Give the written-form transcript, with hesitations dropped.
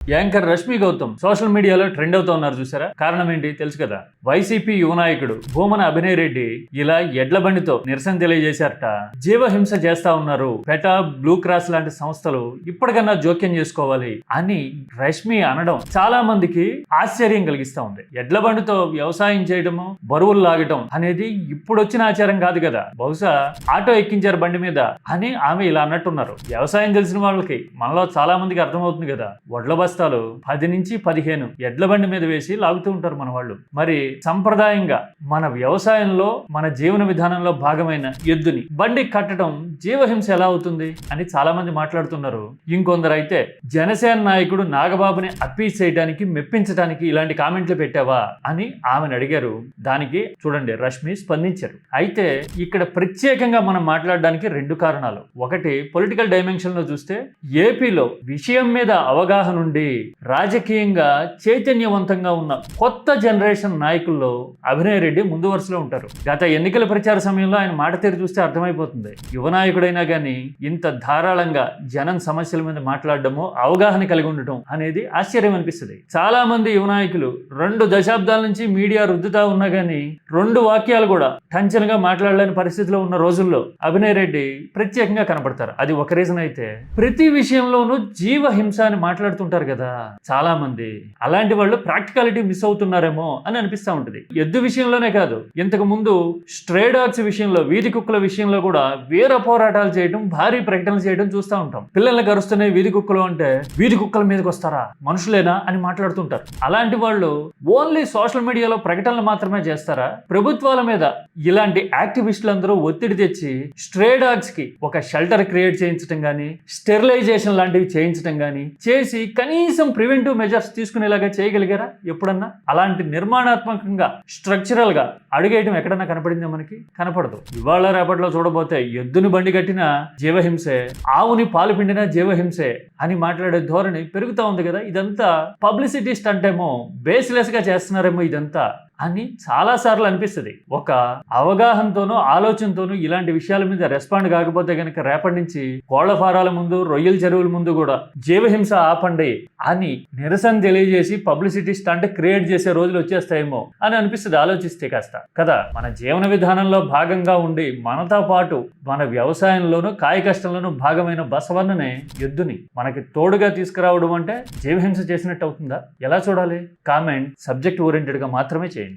Anchor Rashmi Gautam social మీడియాలో trend అవుతూ ఉన్నారు చూసారా? కారణం ఏంటి తెలుసు కదా. వైసీపీ యువ నాయకుడు భూమన అభినయ్ రెడ్డి ఇలా ఎడ్ల బండితో నిరసన తెలియజేశారట. జీవహింస చేస్తా ఉన్నారు, పెటా, బ్లూ క్రాస్ లాంటి సంస్థలు ఇప్పటికన్నా జోక్యం చేసుకోవాలి అని రష్మి అనడం చాలా మందికి ఆశ్చర్యం కలిగిస్తా ఉంది. ఎడ్ల బండితో వ్యవసాయం చేయడము, బరువులు లాగటం అనేది ఇప్పుడు వచ్చిన ఆచారం కాదు కదా. బహుశా ఆటో ఎక్కించారు బండి మీద అని ఆమె ఇలా అన్నట్టున్నారు. వ్యవసాయం తెలిసిన వాళ్ళకి, మనలో చాలా మందికి అర్థమవుతుంది కదా. వడ్ల బస్తాలు 10 నుంచి 15 ఎడ్ల బండి మీద వేసి లాగుతూ ఉంటారు మన వాళ్ళు. మరి సంప్రదాయంగా మన వ్యవసాయంలో, మన జీవన విధానంలో భాగమైన ఎద్దుని బండి కట్టడం జీవహింస ఎలా అవుతుంది అని చాలా మంది మాట్లాడుతున్నారు. ఇంకొందరు అయితే జనసేన నాయకుడు నాగబాబుని అప్పీల్ చేయడానికి, మెప్పించడానికి ఇలాంటి కామెంట్లు పెట్టావా అని ఆమెను అడిగారు. దానికి చూడండి రష్మి స్పందించారు. అయితే ఇక్కడ ప్రత్యేకంగా మనం మాట్లాడడానికి 2 కారణాలు. ఒకటి, పొలిటికల్ డైమెన్షన్ లో చూస్తే ఏపీలో విషయం మీద అవగాహన ఉండి రాజకీయంగా చైతన్యవంతంగా ఉన్న కొత్త జనరేషన్ నాయకుల్లో అభినయ్ రెడ్డి ముందు వరుసలో ఉంటారు. గత ఎన్నికల ప్రచార సమయంలో ఆయన మాట తీరు చూస్తే అర్థమైపోతుంది. యువ నాయకుడైనా కానీ ఇంత ధారాళంగా జనం సమస్యల మీద మాట్లాడడము, అవగాహన కలిగి ఉండటం అనేది ఆశ్చర్యం అనిపిస్తుంది. చాలా మంది యువ నాయకులు 2 దశాబ్దాల నుంచి మీడియా రుద్దుతా ఉన్నా కానీ 2 వాక్యాలు కూడా టంచనగా మాట్లాడలేని పరిస్థితిలో ఉన్న రోజుల్లో అభినయ్ రెడ్డి ప్రత్యేకంగా కనపడతారు. అది ఒక రీజన్ అయితే, ప్రతి విషయంలోనూ జీవహింస అని మాట్లాడుతుంటారు కదా చాలా మంది. అలాంటి వాళ్ళు ప్రాక్టికాలిటీ మిస్ అవుతున్నారేమో అని అనిపిస్తూ ఉంటుంది. ఎద్దు విషయంలోనే కాదు, ఇంతకు ముందు స్ట్రే డాగ్స్ విషయంలో, వీధి కుక్కల విషయంలో కూడా వీర పోరాటాలు చేయడం, భారీ ప్రకటనలు చేయడం చూస్తూ ఉంటాం. పిల్లల్ని గరుస్తున్నాయి వీధి కుక్కలు అంటే వీధి కుక్కల మీదకి వస్తారా, మనుషులేనా అని మాట్లాడుతుంటారు. అలాంటి వాళ్ళు ఓన్లీ సోషల్ మీడియాలో ప్రకటనలు మాత్రమే చేస్తారా? ప్రభుత్వాల మీద ఇలాంటి యాక్టివిస్టులందరూ ఒత్తిడి తెచ్చి స్ట్రే డాగ్స్ కి ఒక షెల్టర్ క్రియేట్ చేయించడం కానీ, స్టెరిలైజేషన్ లాంటివి చేయించడం కానీ చేసి కనీసం ప్రివెంటివ్ మెజర్స్ తీసుకునేలాగా చేయగలిగారా ఎప్పుడన్నా? అలాంటి నిర్మాణాత్మకంగా, స్ట్రక్చరల్ గా అడుగేయటం ఎక్కడన్నా కనపడిందా మనకి? కనపడదు. ఇవాళ రేపట్లో చూడబోతే ఎద్దుని బండి కట్టిన జీవహింసే, ఆవుని పాలు పిండిన జీవహింసే అని మాట్లాడే ధోరణి పెరుగుతూ ఉంది కదా. ఇదంతా పబ్లిసిటీ స్టంట్ ఏమో, బేస్లెస్ గా చేస్తున్నారేమో ఇదంతా అని చాలా సార్లు అనిపిస్తుంది. ఒక అవగాహనతోనూ, ఆలోచనతోనూ ఇలాంటి విషయాల మీద రెస్పాండ్ కాకపోతే కనుక రేపటి నుంచి కోళ్ల ఫారాల ముందు, రొయ్యల చెరువుల ముందు కూడా జీవహింస ఆపండి అని నిరసన తెలియజేసి పబ్లిసిటీ స్టంట్ క్రియేట్ చేసే రోజులు వచ్చేస్తాయేమో అని అనిపిస్తుంది ఆలోచిస్తే కాస్త కదా. మన జీవన విధానంలో భాగంగా ఉండి మనతో పాటు మన వ్యవసాయంలోనూ, కాయ కష్టంలోనూ భాగమైన బసవన్ననే, ఎద్దుని మనకి తోడుగా తీసుకురావడం అంటే జీవహింస చేసినట్టు అవుతుందా? ఎలా చూడాలి? కామెంట్ సబ్జెక్ట్ ఓరియంటెడ్ గా మాత్రమే చేయండి.